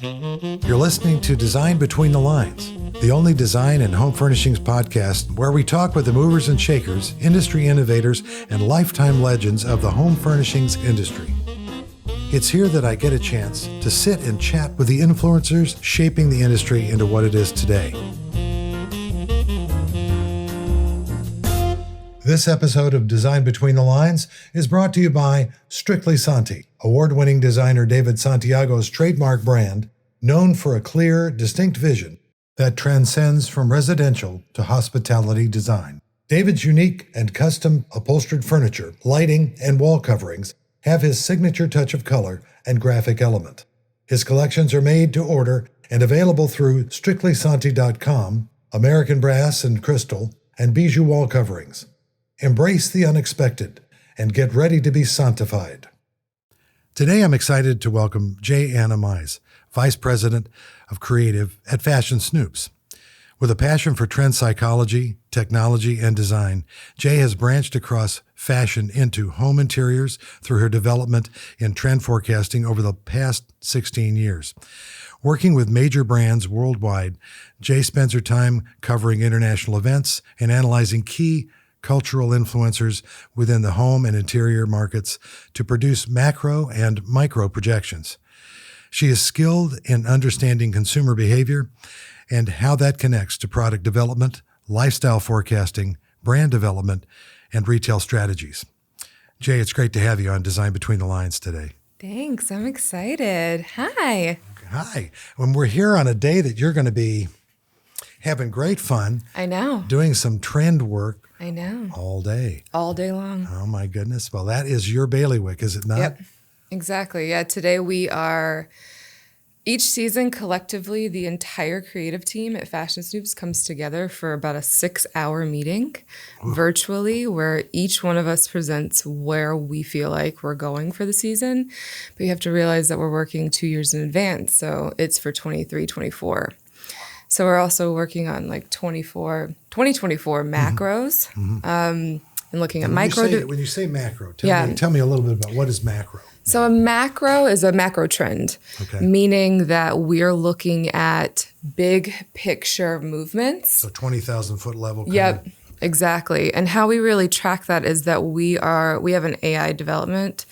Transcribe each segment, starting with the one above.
You're listening to Design Between the Lines, the only design and home furnishings podcast where we talk with the movers and shakers, industry innovators, and lifetime legends of the home furnishings industry. It's here that I get a chance to sit and chat with the influencers shaping the industry into what it is today. This episode of Design Between the Lines is brought to you by Strictly Santi, award-winning designer David Santiago's trademark brand, known for a clear, distinct vision that transcends from residential to hospitality design. David's unique and custom upholstered furniture, lighting, and wall coverings have his signature touch of color and graphic element. His collections are made to order and available through strictlysanti.com, American Brass and Crystal, and Bijou Wall Coverings. Embrace the unexpected and get ready to be santified. Today I'm excited to welcome Jaye Anna Mize, Vice President of Creative at Fashion Snoops. With a passion for trend psychology, technology, and design, Jaye has branched across fashion into home interiors through her development in trend forecasting over the past 16 years. Working with major brands worldwide, Jaye spends her time covering international events and analyzing key cultural influencers within the home and interior markets to produce macro and micro projections. She is skilled in understanding consumer behavior and how that connects to product development, lifestyle forecasting, brand development, and retail strategies. Jaye, it's great to have you on Design Between the Lines today. Thanks. I'm excited. Hi. Hi. When we're here on a day that you're going to be having great fun. I know. Doing some trend work. I know. All day. All day long. Oh, my goodness. Well, that is your bailiwick, is it not? Yep. Exactly. Yeah. Today we are, each season collectively, the entire creative team at Fashion Snoops comes together for about a 6-hour meeting virtually where each one of us presents where we feel like we're going for the season. But you have to realize that we're working 2 years in advance. So it's for 23, 24. So we're also working on like 2024 macros and looking at micro. When you say macro, tell me a little bit about what is macro. So a macro is a macro trend, meaning that we're looking at big picture movements. So 20,000 foot level. Yep, exactly. And how we really track that is that we have an AI development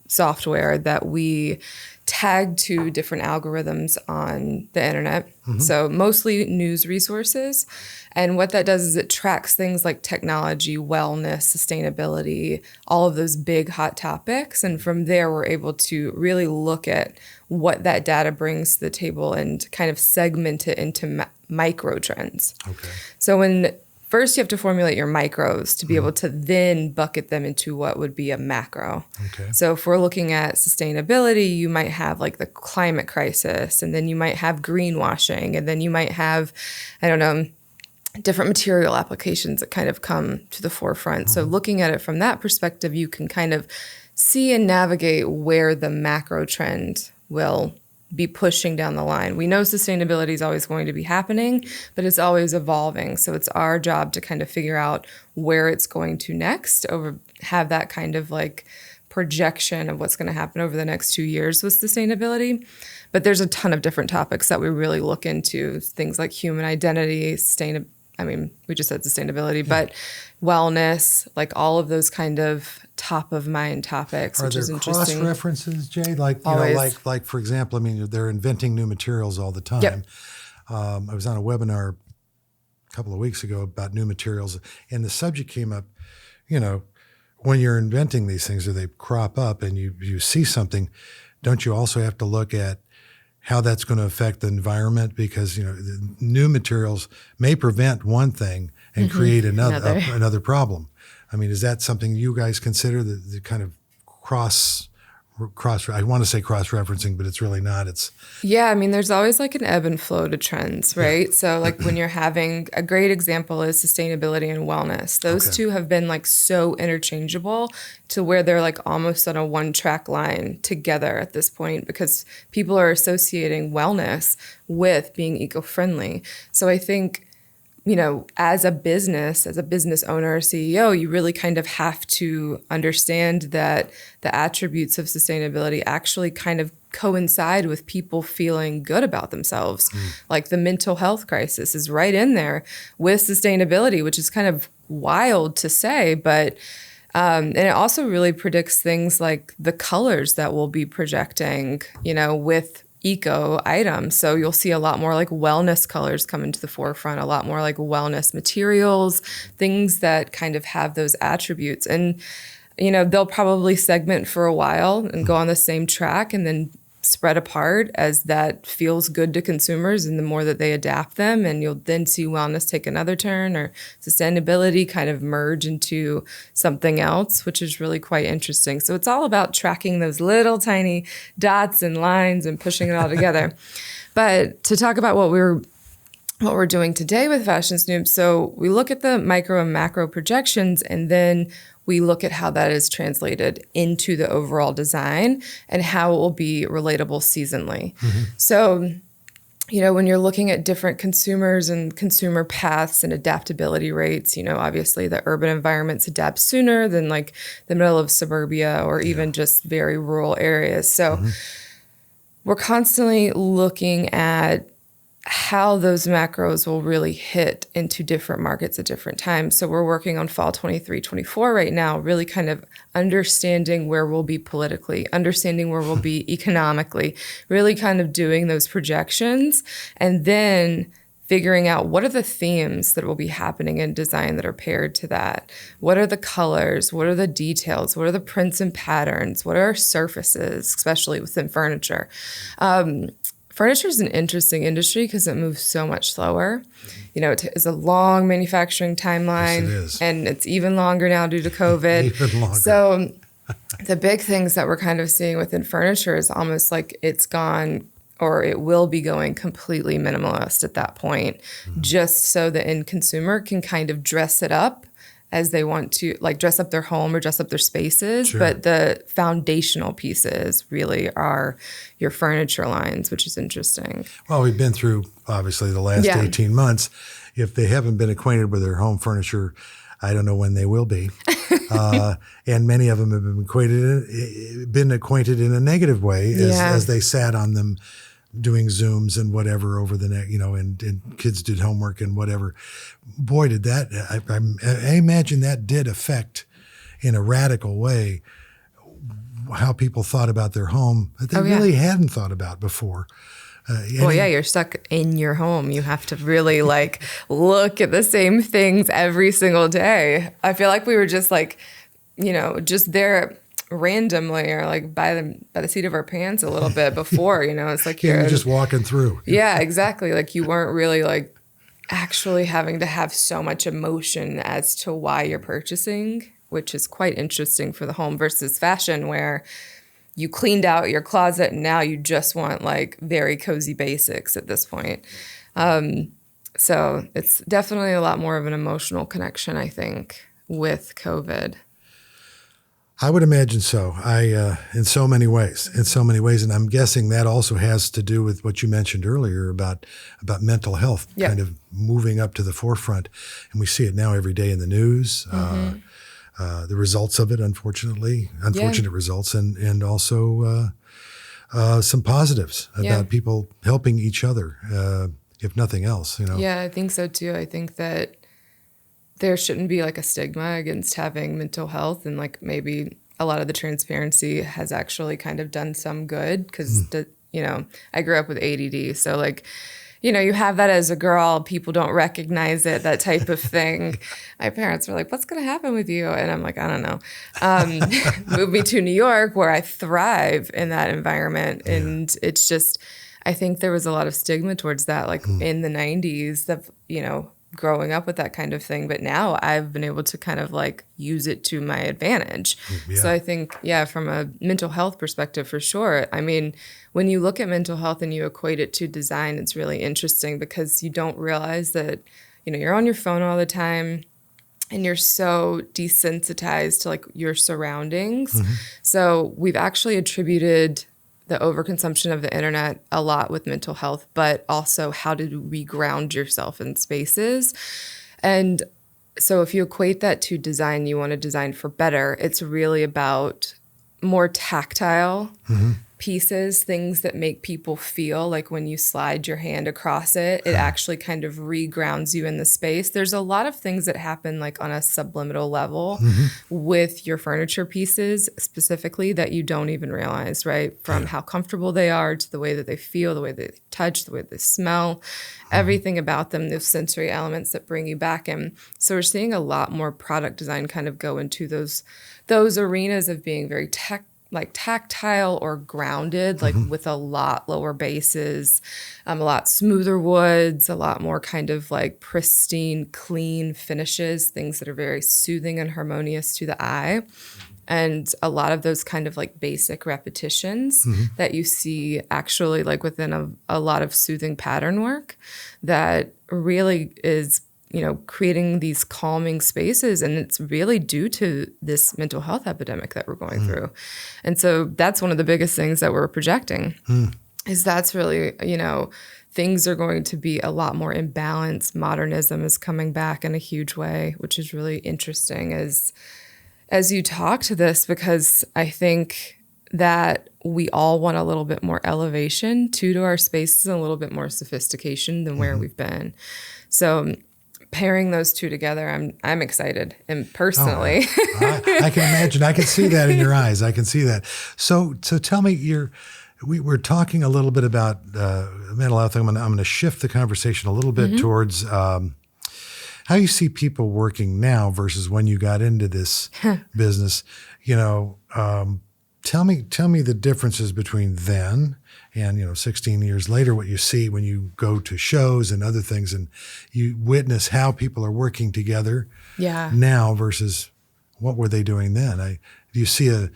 software that we tag to different algorithms on the internet. So mostly news resources. And what that does is it tracks things like technology, wellness, sustainability, all of those big hot topics. And from there, we're able to really look at what that data brings to the table and kind of segment it into micro trends. Okay. So first, you have to formulate your micros to be able to then bucket them into what would be a macro. Okay. So if we're looking at sustainability, you might have like the climate crisis, and then you might have greenwashing, and then you might have, different material applications that kind of come to the forefront. So looking at it from that perspective, you can kind of see and navigate where the macro trend will be pushing down the line. We know sustainability is always going to be happening, but it's always evolving. So it's our job to kind of figure out where it's going to next, have that kind of like projection of what's going to happen over the next 2 years with sustainability. But there's a ton of different topics that we really look into, things like human identity, we just said sustainability, but wellness, like all of those kind of top of mind topics, which is interesting. Are there cross references, Jaye? Like for example, they're inventing new materials all the time. Yep. I was on a webinar a couple of weeks ago about new materials, and the subject came up, when you're inventing these things or they crop up and you see something, don't you also have to look at how that's going to affect the environment? Because, the new materials may prevent one thing and create another problem. Is that something you guys consider, the kind of cross, I want to say cross-referencing, but it's really not. There's always like an ebb and flow to trends, right? Yeah. So like when you're having, a great example is sustainability and wellness. Those two have been like so interchangeable to where they're like almost on a one-track line together at this point because people are associating wellness with being eco-friendly. So I think as a business owner or CEO, you really kind of have to understand that the attributes of sustainability actually kind of coincide with people feeling good about themselves. Like the mental health crisis is right in there with sustainability, which is kind of wild to say, but and it also really predicts things like the colors that we'll be projecting, with eco items. So you'll see a lot more like wellness colors come into the forefront, a lot more like wellness materials, things that kind of have those attributes. And, they'll probably segment for a while and go on the same track and then spread apart as that feels good to consumers, and the more that they adapt them, and you'll then see wellness take another turn or sustainability kind of merge into something else, which is really quite interesting. So it's all about tracking those little tiny dots and lines and pushing it all together. But to talk about what we're doing today with Fashion Snoop, so we look at the micro and macro projections, and then we look at how that is translated into the overall design and how it will be relatable seasonally. So, when you're looking at different consumers and consumer paths and adaptability rates, obviously the urban environments adapt sooner than like the middle of suburbia or even just very rural areas. So we're constantly looking at how those macros will really hit into different markets at different times. So we're working on fall 23-24 right now, really kind of understanding where we'll be politically, understanding where we'll be economically, really kind of doing those projections, and then figuring out what are the themes that will be happening in design that are paired to that. What are the colors? What are the details? What are the prints and patterns? What are surfaces, especially within furniture? Furniture is an interesting industry because it moves so much slower. It is a long manufacturing timeline, Yes, it is. And it's even longer now due to COVID. Even longer. So the big things that we're kind of seeing within furniture is almost like it's gone, or it will be going completely minimalist at that point, just so the end consumer can kind of dress it up as they want to, like dress up their home or dress up their spaces. Sure. But the foundational pieces really are your furniture lines, which is interesting. Well, we've been through, obviously, the last 18 months. If they haven't been acquainted with their home furniture, I don't know when they will be. And many of them have been acquainted in a negative way as they sat on them doing Zooms and whatever over the next, and kids did homework and whatever. Boy, did that, I imagine that did affect in a radical way how people thought about their home that they really hadn't thought about before. You're stuck in your home. You have to really look at the same things every single day. I feel like we were just just there randomly or by the seat of our pants a little bit before, it's like you're just walking through. Yeah, exactly. You weren't really actually having to have so much emotion as to why you're purchasing, which is quite interesting for the home versus fashion, where you cleaned out your closet and now you just want very cozy basics at this point. So it's definitely a lot more of an emotional connection, I think, with COVID. I would imagine so. In so many ways, and I'm guessing that also has to do with what you mentioned earlier about mental health kind of moving up to the forefront, and we see it now every day in the news. The results of it, unfortunate results, and also some positives about people helping each other, if nothing else. Yeah, I think so too. I think that there shouldn't be a stigma against having mental health, and maybe a lot of the transparency has actually kind of done some good because I grew up with ADD, so you have that as a girl, people don't recognize it, that type of thing. My parents were like, what's going to happen with you? And I'm like, I don't know. Moved me to New York, where I thrive in that environment. Yeah. And it's just, I think there was a lot of stigma towards that, in the 90s, of, growing up with that kind of thing. But now I've been able to kind of use it to my advantage. Yeah. So I think, from a mental health perspective, for sure. I mean, when you look at mental health and you equate it to design, it's really interesting because you don't realize that, you're on your phone all the time and you're so desensitized to your surroundings. Mm-hmm. So we've actually attributed the overconsumption of the internet a lot with mental health, but also how to reground yourself in spaces. And so if you equate that to design, you want to design for better. It's really about more tactile pieces, things that make people feel like when you slide your hand across it, it actually kind of regrounds you in the space. There's a lot of things that happen like on a subliminal level with your furniture pieces specifically that you don't even realize, right? From how comfortable they are to the way that they feel, the way they touch, the way they smell, everything about them, those sensory elements that bring you back in. So we're seeing a lot more product design kind of go into those arenas of being very tactile or grounded, like with a lot lower bases, a lot smoother woods, a lot more kind of like pristine, clean finishes, things that are very soothing and harmonious to the eye. And a lot of those kind of like basic repetitions that you see actually like within a lot of soothing pattern work that really is, you know, creating these calming spaces. And it's really due to this mental health epidemic that we're going through. And so that's one of the biggest things that we're projecting is that's really, you know, things are going to be a lot more in balance. Modernism is coming back in a huge way, which is really interesting as you talk to this, because I think that we all want a little bit more elevation to our spaces and a little bit more sophistication than where we've been. So pairing those two together, I'm excited, and personally, I can imagine. I can see that in your eyes. I can see that. So tell me, we were talking a little bit about mental health. I'm going to shift the conversation a little bit towards how you see people working now versus when you got into this business. You know, tell me the differences between then and, you know, 16 years later, what you see when you go to shows and other things and you witness how people are working together now versus what were they doing then? Do you see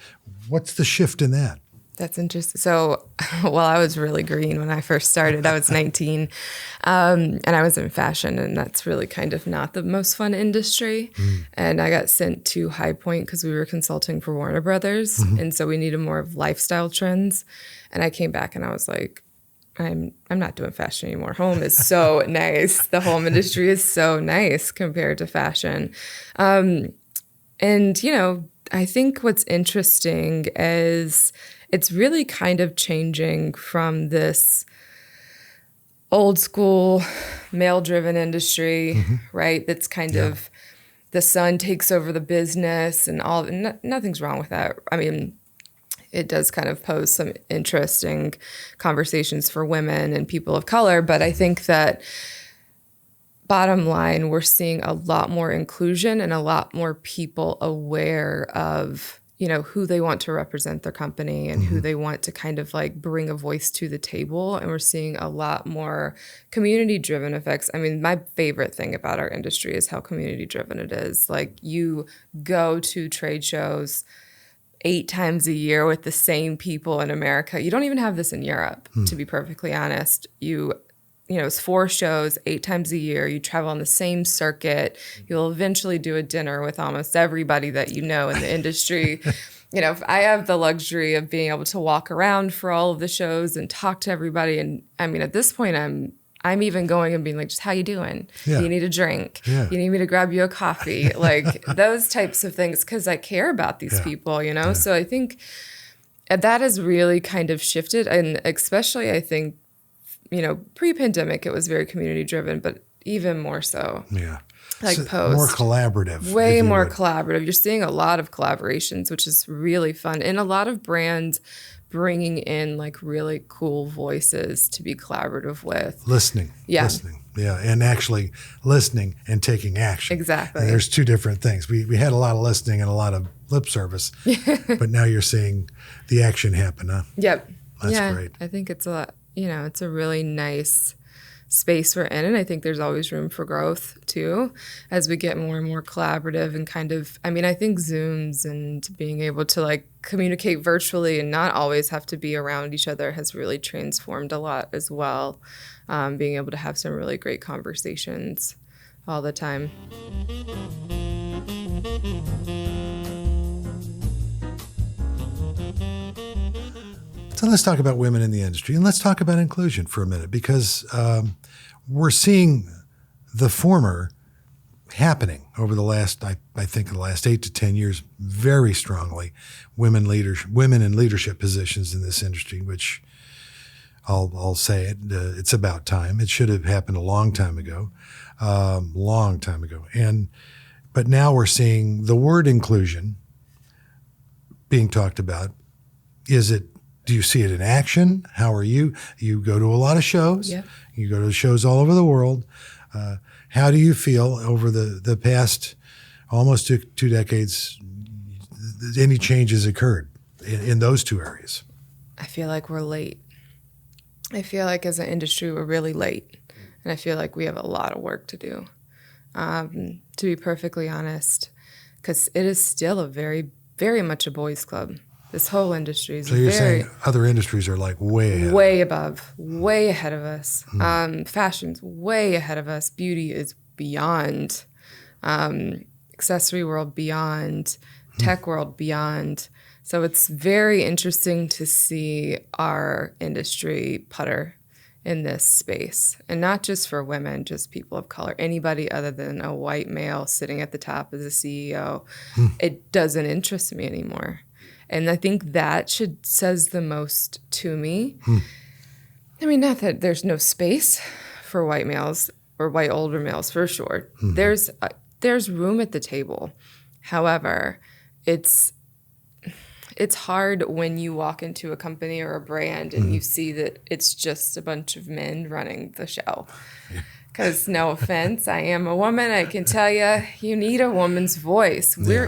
what's the shift in that? That's interesting. So, well, I was really green when I first started. I was 19, and I was in fashion, and that's really kind of not the most fun industry. And I got sent to High Point because we were consulting for Warner Brothers, and so we needed more of lifestyle trends. And I came back, and I was like, I'm not doing fashion anymore. Home is so nice. The home industry is so nice compared to fashion. And, you know, I think what's interesting is it's really kind of changing from this old school male-driven industry, right? That's kind of the son takes over the business and all. Nothing's wrong with that. I mean, it does kind of pose some interesting conversations for women and people of color, but I think that bottom line, we're seeing a lot more inclusion and a lot more people aware of, you know, who they want to represent their company and who they want to kind of like bring a voice to the table. And we're seeing a lot more community-driven effects. I mean, my favorite thing about our industry is how community-driven it is. Like, you go to trade shows 8 times a year with the same people in America. You don't even have this in Europe, to be perfectly honest. You know, it's 4 shows, 8 times a year. You travel on the same circuit. You'll eventually do a dinner with almost everybody that you know in the industry. You know, I have the luxury of being able to walk around for all of the shows and talk to everybody. And I mean, at this point, I'm even going and being like, just how you doing? Do you need a drink? You need me to grab you a coffee? Like those types of things, because I care about these people, you know? So I think that has really kind of shifted. And especially, I think, you know, pre-pandemic, it was very community-driven, but even more so. Like so post. More collaborative. Way more collaborative. You're seeing a lot of collaborations, which is really fun. And a lot of brands bringing in like really cool voices to be collaborative with. Listening. Yeah. And actually listening and taking action. Exactly. And there's 2 different things. We had a lot of listening and a lot of lip service, but now you're seeing the action happen, huh? Yep. That's great. I think it's a lot. You know, it's a really nice space we're in. And I think there's always room for growth too, as we get more and more collaborative and kind of, I mean, I think Zooms and being able to like communicate virtually and not always have to be around each other has really transformed a lot as well. Being able to have some really great conversations all the time. So let's talk about women in the industry, and let's talk about inclusion for a minute, because we're seeing the former happening over the last, I think, the last 8 to 10 years, very strongly. Women in leadership positions in this industry, which I'll say it, it's about time. It should have happened a long time ago. But now we're seeing the word inclusion being talked about. Do you see it in action? How are you? You go to a lot of shows. Yeah. You go to shows all over the world. How do you feel over the past almost two decades? Any changes occurred in those two areas? I feel like we're late. I feel like as an industry, we're really late. And I feel like we have a lot of work to do, to be perfectly honest, because it is still a very, very much a boys' club. This whole industry is so you're saying other industries are like way ahead of us. Fashion's way ahead of us. Beauty is beyond. Accessory world beyond. Tech world beyond. So it's very interesting to see our industry putter in this space, and not just for women, just people of color, anybody other than a white male sitting at the top as a CEO. It doesn't interest me anymore. And I think that says the most to me. I mean, not that there's no space for white males or white older males, for sure. There's room at the table. However, it's hard when you walk into a company or a brand and you see that it's just a bunch of men running the show. Because no offense, I am a woman. I can tell you need a woman's voice. We're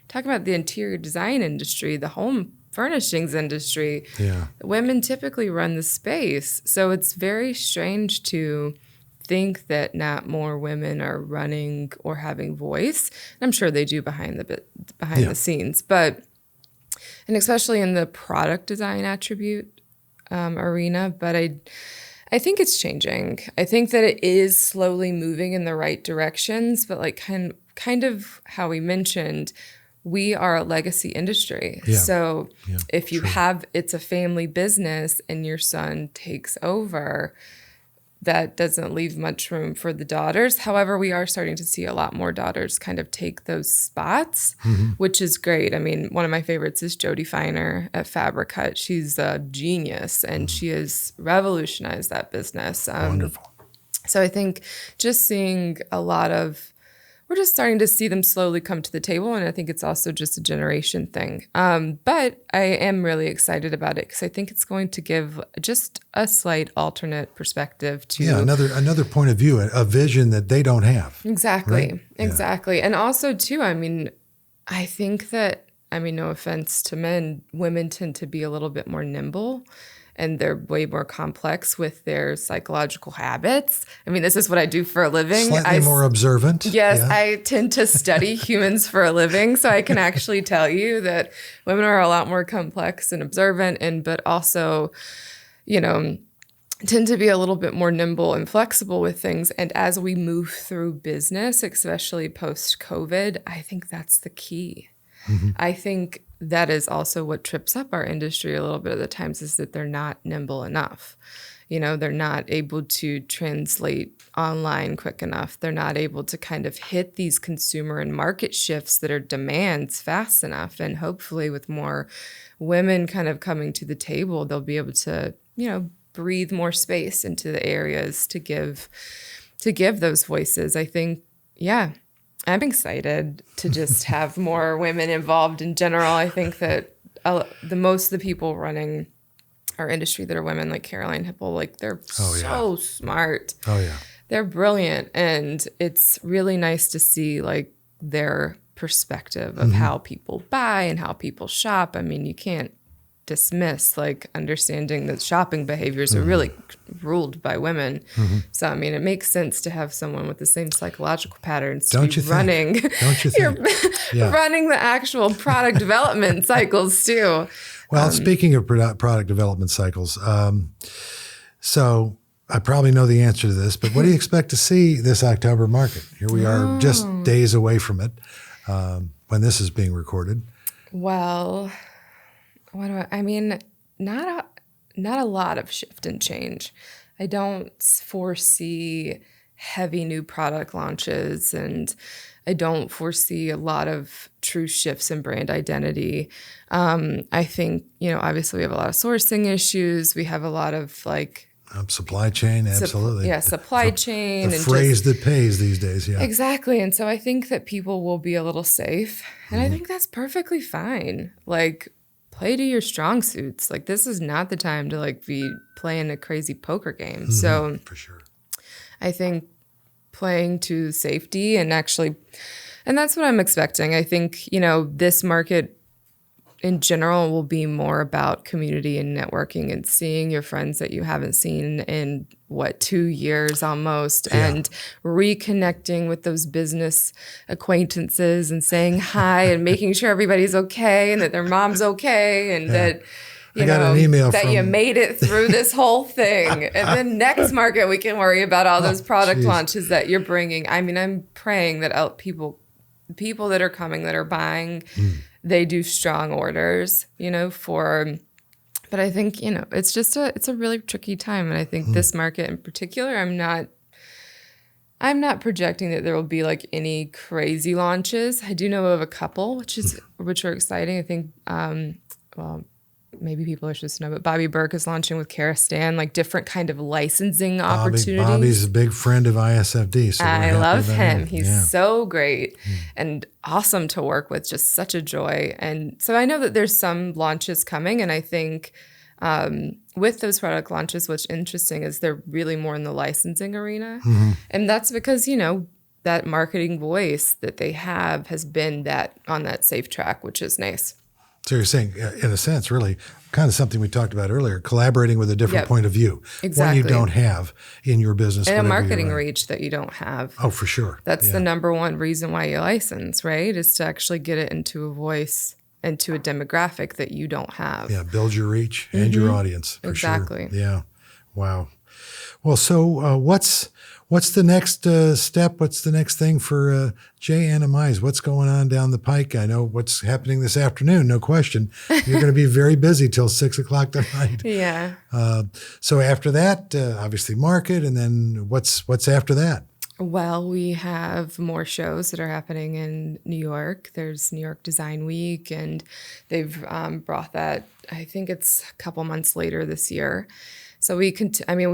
talking about the interior design industry, the home furnishings industry. Yeah. Women typically run the space. So it's very strange to think that not more women are running or having voice. I'm sure they do behind the scenes, and especially in the product design attribute arena. But I think it's changing. I think that it is slowly moving in the right directions. But like kind of how we mentioned, we are a legacy industry. Yeah. So if you True. it's a family business and your son takes over, that doesn't leave much room for the daughters. However, we are starting to see a lot more daughters kind of take those spots, which is great. I mean, one of my favorites is Jodie Feiner at Fabric Hut. She's a genius, and she has revolutionized that business. Wonderful. So I think just seeing we're just starting to see them slowly come to the table, and I think it's also just a generation thing. But I am really excited about it because I think it's going to give just a slight alternate perspective to another point of view, a vision that they don't have. Exactly, right? Exactly, and also too, I think that no offense to men, women tend to be a little bit more nimble. And they're way more complex with their psychological habits. This is what I do for a living. Slightly more observant. Yes, yeah. I tend to study humans for a living. So I can actually tell you that women are a lot more complex and observant, but also, tend to be a little bit more nimble and flexible with things. And as we move through business, especially post-COVID, I think that's the key. I think that is also what trips up our industry a little bit of the times, is that they're not nimble enough. They're not able to translate online quick enough. They're not able to kind of hit these consumer and market shifts that are demands fast enough. And hopefully with more women kind of coming to the table, they'll be able to, breathe more space into the areas to give those voices. I think, I'm excited to just have more women involved in general. I think that most of the people running our industry that are women, like Caroline Hipple, they're so smart. Oh, yeah. They're brilliant. And it's really nice to see their perspective of how people buy and how people shop. You can't dismiss understanding that shopping behaviors are really ruled by women. So it makes sense to have someone with the same psychological patterns to be running running the actual product development cycles too. Well, speaking of product development cycles, so I probably know the answer to this, but what do you expect to see this October market? Here we are just days away from it when this is being recorded. Well, I mean, not a lot of shift and change. I don't foresee heavy new product launches, and I don't foresee a lot of true shifts in brand identity. I think, obviously we have a lot of sourcing issues. We have a lot of like Supply chain, absolutely. Supply chain. The and phrase that pays these days, yeah. Exactly. And so I think that people will be a little safe. And I think that's perfectly fine. Like, play to your strong suits. Like, this is not the time to like be playing a crazy poker game. So for sure. I think playing to safety and that's what I'm expecting. I think, this market in general will be more about community and networking and seeing your friends that you haven't seen in 2 years almost, and reconnecting with those business acquaintances and saying hi and making sure everybody's okay and that their mom's okay and that I got an email that you made it through this whole thing. And then next market, we can worry about all those product launches that you're bringing. I mean, I'm praying that people that are coming, that are buying, they do strong orders, but I think, it's a really tricky time. And I think this market in particular, I'm not projecting that there will be like any crazy launches. I do know of a couple, which are exciting. I think, maybe people are supposed to know, but Bobby Burke is launching with Karastan, like different kind of licensing opportunities. Bobby's a big friend of ISFD. So I love him. He's so great and awesome to work with, just such a joy. And so I know that there's some launches coming, and I think with those product launches, what's interesting is they're really more in the licensing arena. And that's because, that marketing voice that they have has been on that safe track, which is nice. So you're saying, in a sense, really kind of something we talked about earlier, collaborating with a different point of view. Exactly. One you don't have in your business. And a marketing reach that you don't have. Oh, for sure. That's the number one reason why you license, right? Is to actually get it into a voice, into a demographic that you don't have. Yeah, build your reach and your audience. For exactly. Sure. Yeah. Wow. Well, so what's the next step? What's the next thing for Jaye Anna Mize? What's going on down the pike? I know what's happening this afternoon, no question. You're going to be very busy till 6 o'clock tonight. Yeah. So after that, obviously market, and then what's after that? Well, we have more shows that are happening in New York. There's New York Design Week, and they've brought that, I think it's a couple months later this year. So we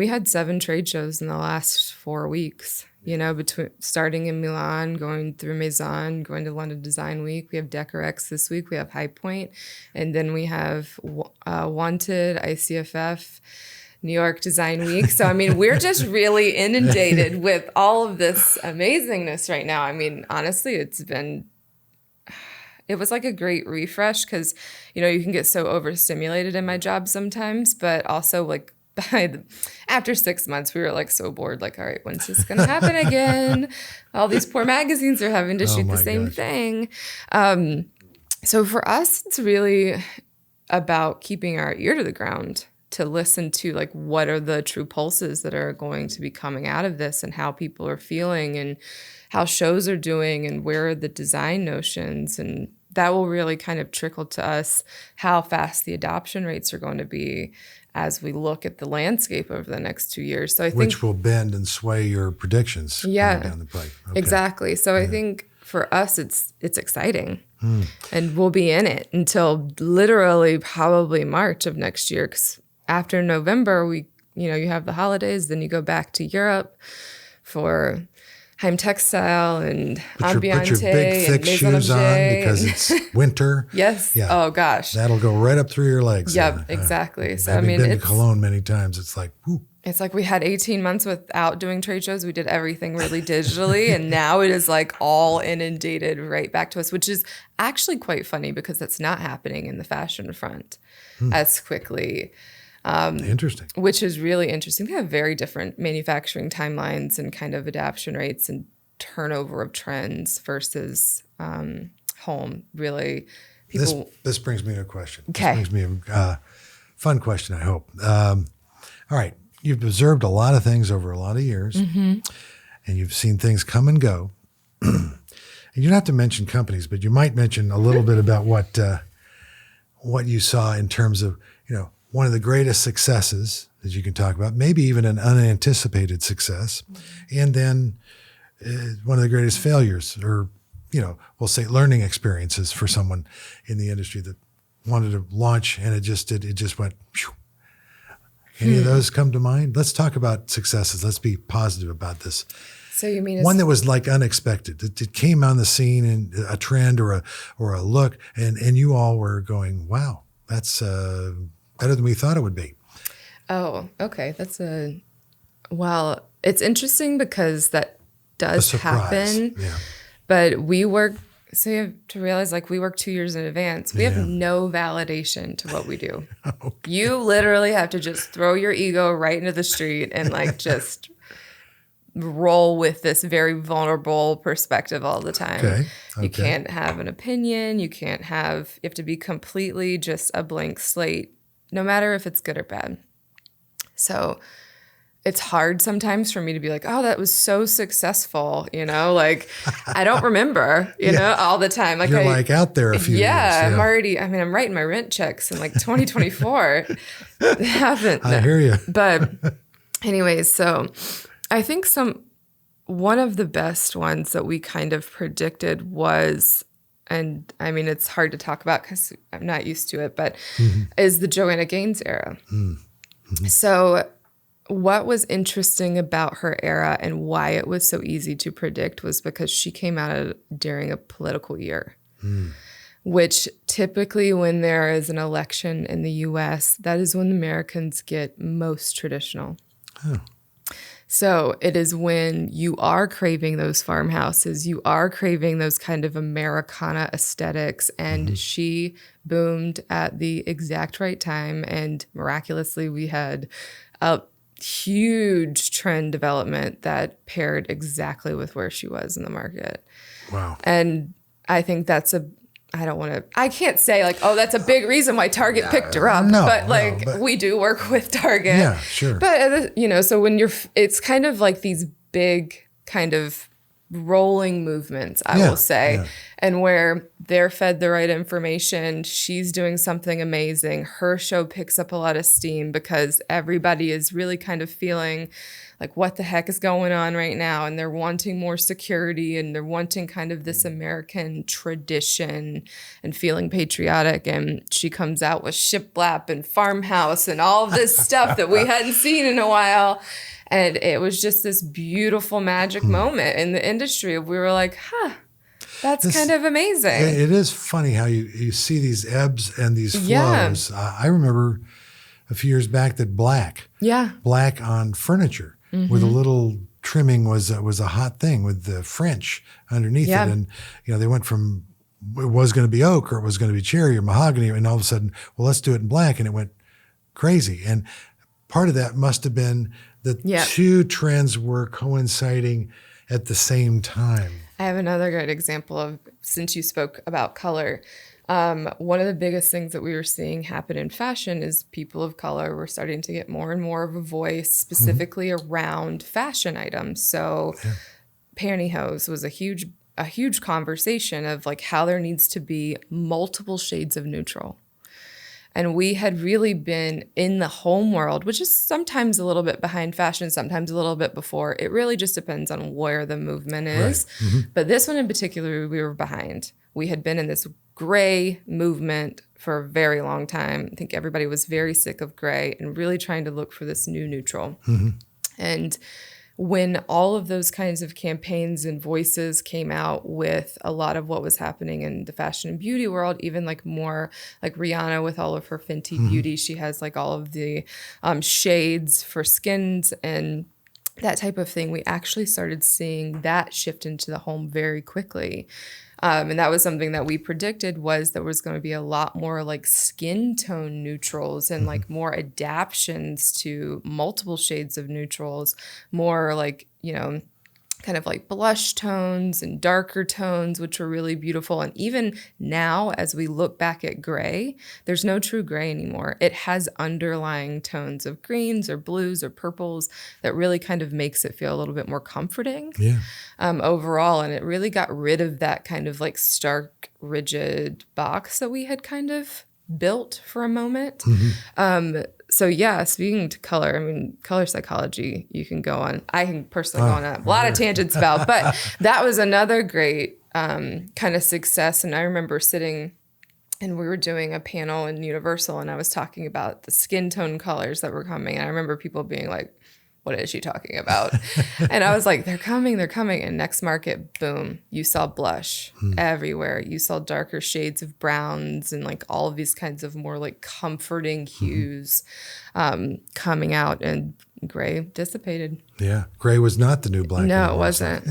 had 7 trade shows in the last 4 weeks, between starting in Milan, going through Maison, going to London Design Week. We have DecoRex this week. We have High Point, and then we have Wanted, ICFF, New York Design Week. So, we're just really inundated with all of this amazingness right now. Honestly, it was like a great refresh because, you can get so overstimulated in my job sometimes, but also like after 6 months, we were like so bored, like, all right, when's this going to happen again? All these poor magazines are having to shoot the same thing. So for us, it's really about keeping our ear to the ground to listen to like what are the true pulses that are going to be coming out of this and how people are feeling and how shows are doing and where are the design notions. And that will really kind of trickle to us how fast the adoption rates are going to be as we look at the landscape over the next 2 years. So I think, which will bend and sway your predictions down the pipe. Okay. Exactly. So I think for us, it's exciting. And we'll be in it until literally probably March of next year. Because after November, you have the holidays, then you go back to Europe for Heim Textile and Ambiente put your big, thick shoes on because it's winter. Yes. Yeah. Oh, gosh. That'll go right up through your legs. Yep, exactly. So, I've been to Cologne many times. It's like, whoo. It's like we had 18 months without doing trade shows. We did everything really digitally. And now it is like all inundated right back to us, which is actually quite funny because that's not happening in the fashion front as quickly. Interesting. Which is really interesting. They have very different manufacturing timelines and kind of adoption rates and turnover of trends versus home. Really, people. This brings me to a question. Okay. This brings me a fun question, I hope. All right. You've observed a lot of things over a lot of years, and you've seen things come and go. And you don't have to mention companies, but you might mention a little bit about what you saw in terms of, one of the greatest successes that you can talk about, maybe even an unanticipated success, and then one of the greatest failures, or, we'll say learning experiences for someone in the industry that wanted to launch and it just went, phew. Any of those come to mind? Let's talk about successes. Let's be positive about this. So you mean one that was like unexpected? It came on the scene and a trend or a look, and you all were going, "Wow, that's better than we thought it would be." Oh, okay. Well, it's interesting because that does happen. Yeah. But we work, so you have to realize, like, we work 2 years in advance. We have no validation to what we do. Okay. You literally have to just throw your ego right into the street and like just roll with this very vulnerable perspective all the time. Okay. You can't have an opinion. You have to be completely just a blank slate, no matter if it's good or bad. So it's hard sometimes for me to be like, oh, that was so successful, like I don't remember, all the time. Like you're like out there a few years. Yeah, I'm writing my rent checks in like 2024. I hear you. But anyways, so I think one of the best ones that we kind of predicted was, and I mean, it's hard to talk about because I'm not used to it, but is the Jaye Anna Mize era. Mm-hmm. So what was interesting about her era and why it was so easy to predict was because she came out during a political year, which typically when there is an election in the U.S., that is when Americans get most traditional. Oh. So it is when you are craving those farmhouses, you are craving those kind of Americana aesthetics, and she boomed at the exact right time, and miraculously we had a huge trend development that paired exactly with where she was in the market. Wow. And I think that's I can't say like, oh, that's a big reason why Target picked her up. But we do work with Target. Yeah, sure. But, so when it's kind of like these big kind of rolling movements, I will say, and where they're fed the right information, she's doing something amazing. Her show picks up a lot of steam because everybody is really kind of feeling like, what the heck is going on right now? And they're wanting more security, and they're wanting kind of this American tradition and feeling patriotic. And she comes out with shiplap and farmhouse and all of this stuff that we hadn't seen in a while. And it was just this beautiful magic moment in the industry. We were like, that's kind of amazing. It is funny how you see these ebbs and these flows. I remember a few years back that black on furniture with a little trimming was a hot thing with the French underneath it. And, they went from, it was going to be oak or it was going to be cherry or mahogany. And all of a sudden, well, let's do it in black. And it went crazy. And part of that must have been that two trends were coinciding at the same time. I have another great example of, since you spoke about color, one of the biggest things that we were seeing happen in fashion is people of color were starting to get more and more of a voice, specifically around fashion items. So pantyhose was a huge conversation of like how there needs to be multiple shades of neutral. And we had really been in the home world, which is sometimes a little bit behind fashion, sometimes a little bit before. It really just depends on where the movement is. Right. But this one in particular, we were behind. We had been in this gray movement for a very long time. I think everybody was very sick of gray and really trying to look for this new neutral. And when all of those kinds of campaigns and voices came out with a lot of what was happening in the fashion and beauty world, even like more like Rihanna with all of her Fenty Beauty, she has like all of the shades for skins and that type of thing. We actually started seeing that shift into the home very quickly. And that was something that we predicted was there was going to be a lot more like skin tone neutrals and like more adaptions to multiple shades of neutrals, more like, kind of like blush tones and darker tones, which were really beautiful. And even now, as we look back at gray, there's no true gray anymore. It has underlying tones of greens or blues or purples that really kind of makes it feel a little bit more comforting overall. And it really got rid of that kind of like stark, rigid box that we had kind of built for a moment. So yeah, speaking to color, I mean, color psychology, you can go on. I can personally go on a lot of tangents about, but that was another great kind of success. And I remember sitting and we were doing a panel in Universal and I was talking about the skin tone colors that were coming. And I remember people being like, what is she talking about? And I was like, they're coming. And next market, boom, you saw blush everywhere. You saw darker shades of browns and like all of these kinds of more like comforting hues coming out, and gray dissipated. Yeah. Gray was not the new black. No, it wasn't.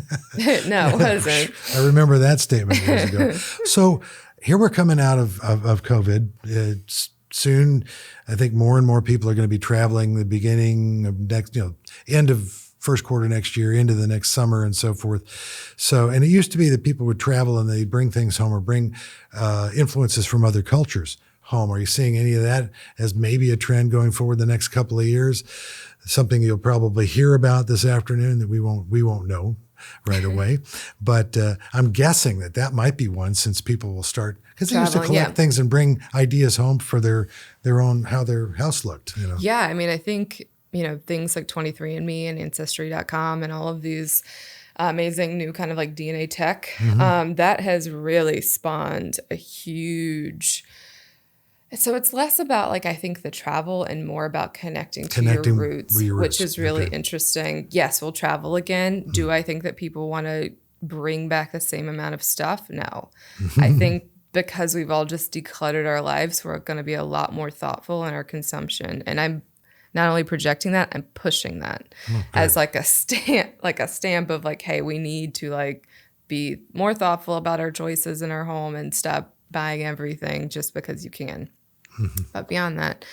No, it wasn't. I remember that statement years ago. So here we're coming out of COVID. It's soon, I think more and more people are going to be traveling the beginning of next, end of first quarter next year into the next summer and so forth. So, and it used to be that people would travel and they'd bring things home or bring influences from other cultures home. Are you seeing any of that as maybe a trend going forward the next couple of years? Something you'll probably hear about this afternoon that we won't know right away. But I'm guessing that might be one, since people will start, because they used to collect things and bring ideas home for their own, how their house looked. Yeah, I mean, I think, things like 23andMe and Ancestry.com and all of these amazing new kind of like DNA tech, that has really spawned a huge... So it's less about like, I think, the travel and more about connecting to your roots, which is really interesting. Yes, we'll travel again. Do I think that people want to bring back the same amount of stuff? No. I think because we've all just decluttered our lives, we're going to be a lot more thoughtful in our consumption. And I'm not only projecting that, I'm pushing that as like a stamp of like, hey, we need to like be more thoughtful about our choices in our home and stop buying everything just because you can. But beyond that,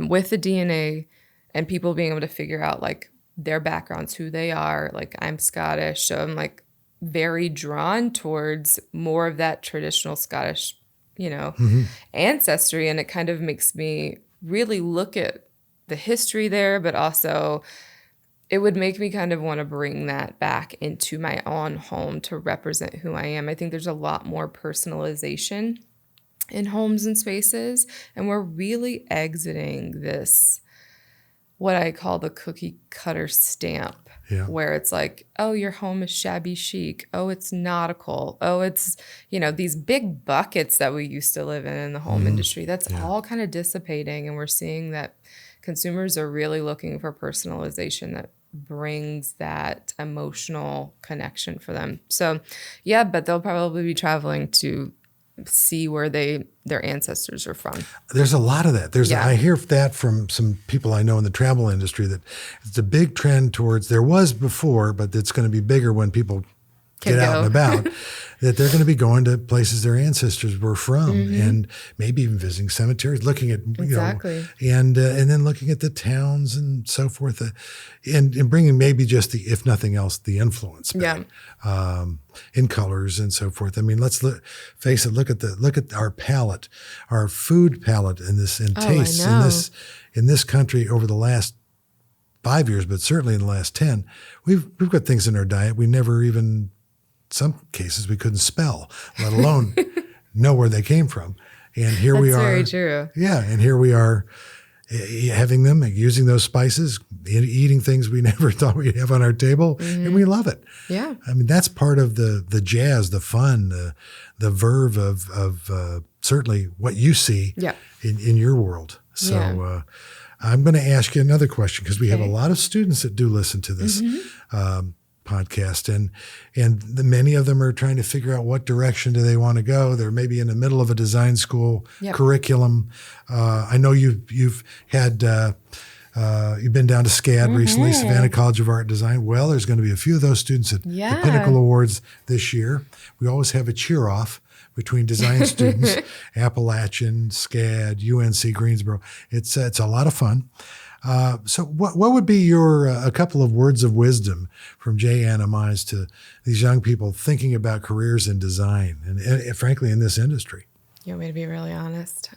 with the DNA and people being able to figure out like their backgrounds, who they are, like I'm Scottish, so I'm like very drawn towards more of that traditional Scottish, ancestry. And it kind of makes me really look at the history there, but also it would make me kind of want to bring that back into my own home to represent who I am. I think there's a lot more personalization in homes and spaces, and we're really exiting this, what I call the cookie cutter stamp, where it's like, oh, your home is shabby chic. Oh, it's nautical. Oh, it's, these big buckets that we used to live in the home industry. That's all kind of dissipating, and we're seeing that consumers are really looking for personalization that brings that emotional connection for them. So, yeah, but they'll probably be traveling to see where their ancestors are from. There's a lot of that. I hear that from some people I know in the travel industry, that it's a big trend towards, there was before, but it's going to be bigger when people get out and about, that they're going to be going to places their ancestors were from, and maybe even visiting cemeteries, looking at, and then looking at the towns and so forth, and bringing maybe just the, if nothing else, the influence back, in colors and so forth. I mean, let's face it. Look at our palate, our food palate, and tastes in this country over the last 5 years, but certainly in the last 10, we've got things in our diet we never even, some cases we couldn't spell, let alone know where they came from. And here we are. That's very true. Yeah. And here we are having them, using those spices, eating things we never thought we'd have on our table, and we love it. Yeah. I mean, that's part of the jazz, the fun, the verve of certainly what you see in your world. So I'm going to ask you another question, because we have a lot of students that do listen to this podcast, and many of them are trying to figure out what direction do they want to go. They're maybe in the middle of a design school curriculum. I know you've had you've been down to SCAD recently, Savannah College of Art and Design. Well, there's going to be a few of those students at the Pinnacle Awards this year. We always have a cheer off between design students, Appalachian, SCAD, UNC Greensboro. It's a lot of fun. So what would be your a couple of words of wisdom from Jaye Anna Mize to these young people thinking about careers in design and frankly in this industry? You want me to be really honest?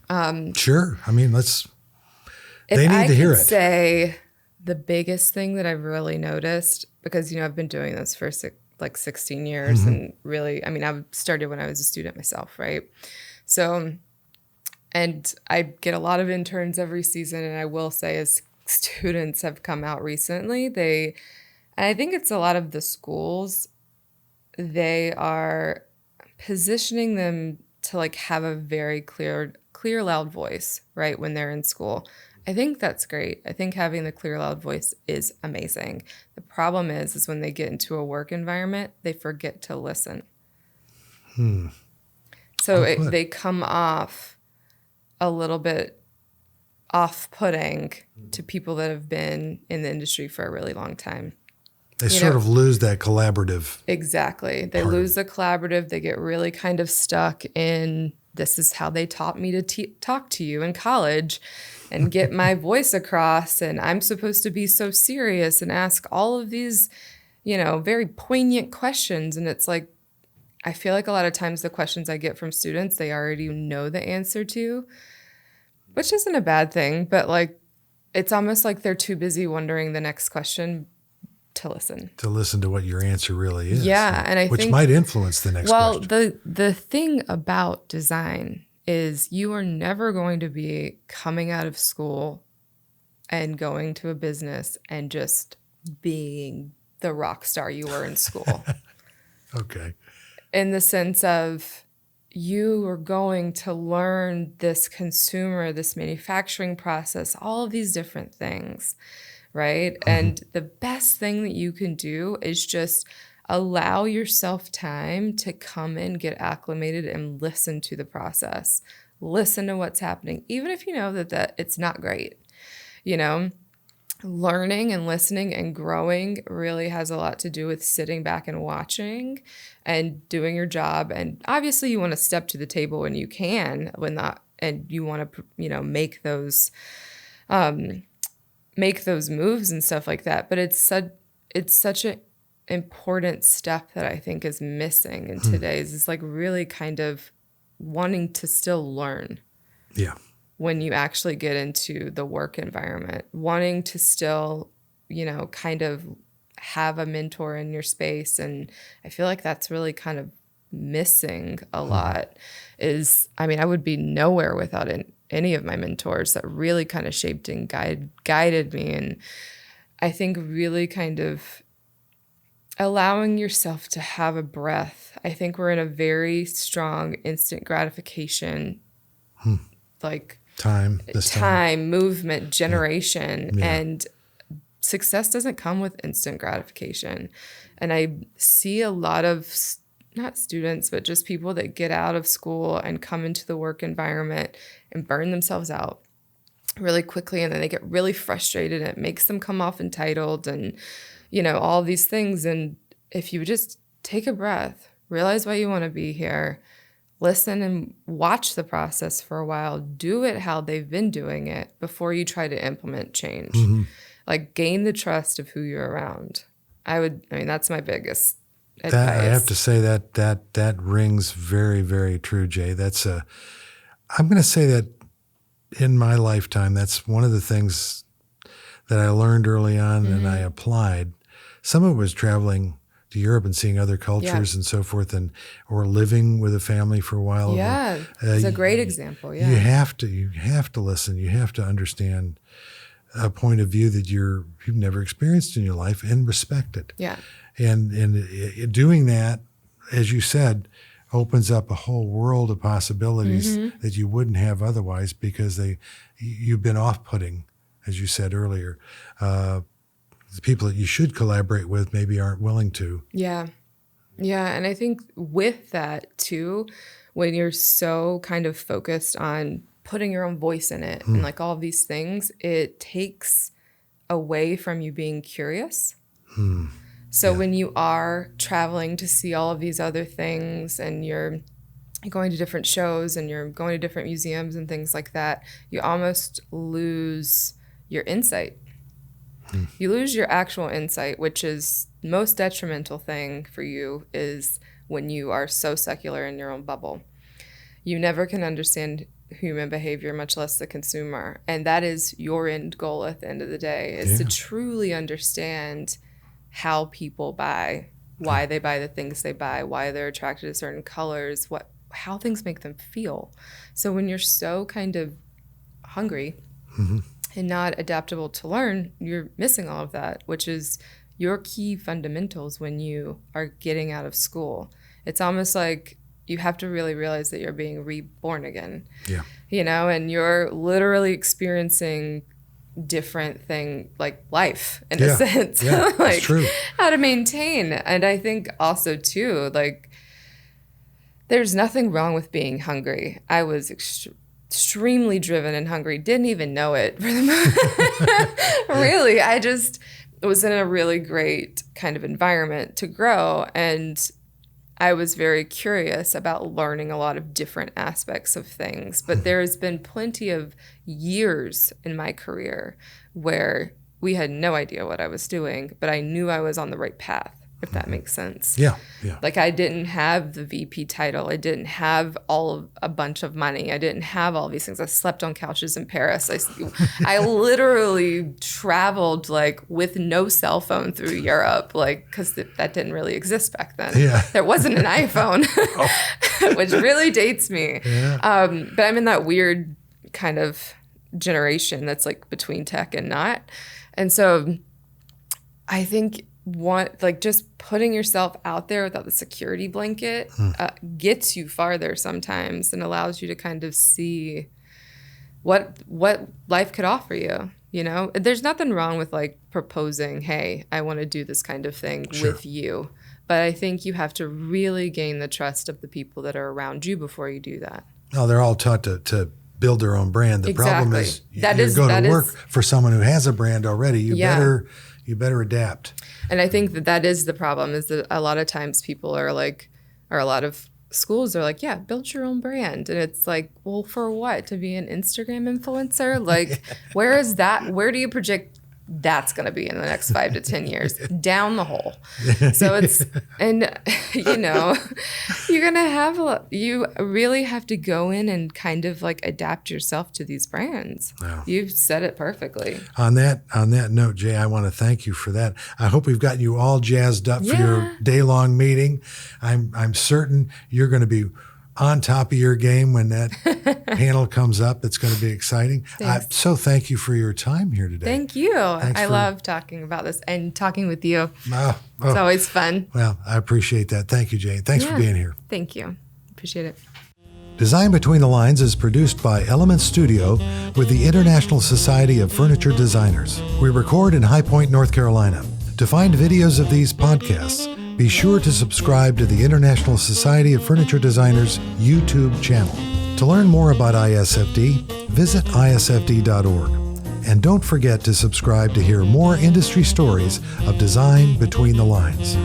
Sure. I mean, they need to hear it. If I could say the biggest thing that I've really noticed, because I've been doing this for 16 years, and really, I mean, I started when I was a student myself, right? So And I get a lot of interns every season, and I will say, as students have come out recently, and I think it's a lot of the schools, they are positioning them to like have a very clear, loud voice, right, when they're in school. I think that's great. I think having the clear, loud voice is amazing. The problem is when they get into a work environment, they forget to listen. So they come off a little bit off-putting to people that have been in the industry for a really long time. They sort of lose that collaborative. Exactly. They lose the collaborative. They get really kind of stuck in, this is how they taught me to talk to you in college and get my voice across. And I'm supposed to be so serious and ask all of these, very poignant questions. And it's like, I feel like a lot of times the questions I get from students, they already know the answer to, which isn't a bad thing. But like, it's almost like they're too busy wondering the next question to listen to what your answer really is. Yeah, and I think, which might influence the next question. Well, the thing about design is you are never going to be coming out of school and going to a business and just being the rock star you were in school. Okay. In the sense of, you are going to learn this consumer, this manufacturing process, all of these different things. Right. Mm-hmm. And the best thing that you can do is just allow yourself time to come in, get acclimated, and listen to the process. Listen to what's happening, even if you know that it's not great. Learning and listening and growing really has a lot to do with sitting back and watching and doing your job. And obviously you want to step to the table when you can, and you want to, make those moves and stuff like that. But it's such an important step that I think is missing in today's, is like really kind of wanting to still learn. Yeah. When you actually get into the work environment, wanting to still, kind of have a mentor in your space. And I feel like that's really kind of missing a lot. I would be nowhere without any of my mentors that really kind of shaped and guided me. And I think really kind of allowing yourself to have a breath. I think we're in a very strong instant gratification, like time, movement, generation. Yeah. And success doesn't come with instant gratification. And I see a lot of, not students, but just people that get out of school and come into the work environment and burn themselves out really quickly. And then they get really frustrated and it makes them come off entitled and, all these things. And if you just take a breath, realize why you want to be here, listen and watch the process for a while, do it how they've been doing it before you try to implement change. Mm-hmm. Like, gain the trust of who you're around. That's my biggest advice. I have to say that rings very, very true, Jay. I'm going to say that in my lifetime, that's one of the things that I learned early on and I applied. Some of it was traveling to Europe and seeing other cultures and so forth, or living with a family for a while. Yeah, it's a great example. Yeah, you have to listen. You have to understand a point of view that you've never experienced in your life and respect it. Yeah, and doing that, as you said, opens up a whole world of possibilities that you wouldn't have otherwise, because you've been off-putting, as you said earlier. The people that you should collaborate with maybe aren't willing to. Yeah. Yeah. And I think with that too, when you're so kind of focused on putting your own voice in it and like all these things, it takes away from you being curious. So when you are traveling to see all of these other things and you're going to different shows and you're going to different museums and things like that, you almost lose your insight. You lose your actual insight, which is the most detrimental thing for you, is when you are so secular in your own bubble. You never can understand human behavior, much less the consumer. And that is your end goal at the end of the day, is to truly understand how people buy, why they buy the things they buy, why they're attracted to certain colors, how things make them feel. So when you're so kind of hungry and not adaptable to learn, you're missing all of that, which is your key fundamentals when you are getting out of school. It's almost like you have to really realize that you're being reborn again. Yeah. You know, and you're literally experiencing different thing like life in a sense. Yeah, like that's true. How to maintain. And I think also too, like there's nothing wrong with being hungry. I was extremely driven and hungry, didn't even know it for the most. Really, I just was in a really great kind of environment to grow, and I was very curious about learning a lot of different aspects of things. But there's been plenty of years in my career where we had no idea what I was doing, but I knew I was on the right path, if that makes sense. Yeah. Like I didn't have the VP title. I didn't have a bunch of money. I didn't have all these things. I slept on couches in Paris. I literally traveled like with no cell phone through Europe, like because that didn't really exist back then. Yeah. There wasn't an iPhone, which really dates me. Yeah. But I'm in that weird kind of generation that's like between tech and not. And so I think just putting yourself out there without the security blanket gets you farther sometimes and allows you to kind of see what life could offer you. You know, there's nothing wrong with like proposing, hey, I want to do this kind of thing with you. But I think you have to really gain the trust of the people that are around you before you do that. No, they're all taught to build their own brand. The problem is you're going to work for someone who has a brand already. You better adapt. And I think that is the problem, is that a lot of times people are like, or a lot of schools are like, yeah, build your own brand. And it's like, well, for what? To be an Instagram influencer? Like, where is that? Where do you project that's going to be in the next 5 to 10 years? Down the hole. So it's, and you know, you really have to go in and kind of like adapt yourself to these brands. Wow. You've said it perfectly. On that note, Jay, I want to thank you for that. I hope we've gotten you all jazzed up for your day-long meeting. I'm certain you're going to be on top of your game when that panel comes up. It's going to be exciting. So thank you for your time here today. Thank you. I love talking about this and talking with you. It's always fun. Well, I appreciate that. Thank you, Jay. Thanks for being here. Thank you. Appreciate it. Design Between the Lines is produced by Element Studio with the International Society of Furniture Designers. We record in High Point, North Carolina. To find videos of these podcasts, be sure to subscribe to the International Society of Furniture Designers YouTube channel. To learn more about ISFD, visit isfd.org. And don't forget to subscribe to hear more industry stories of design between the lines.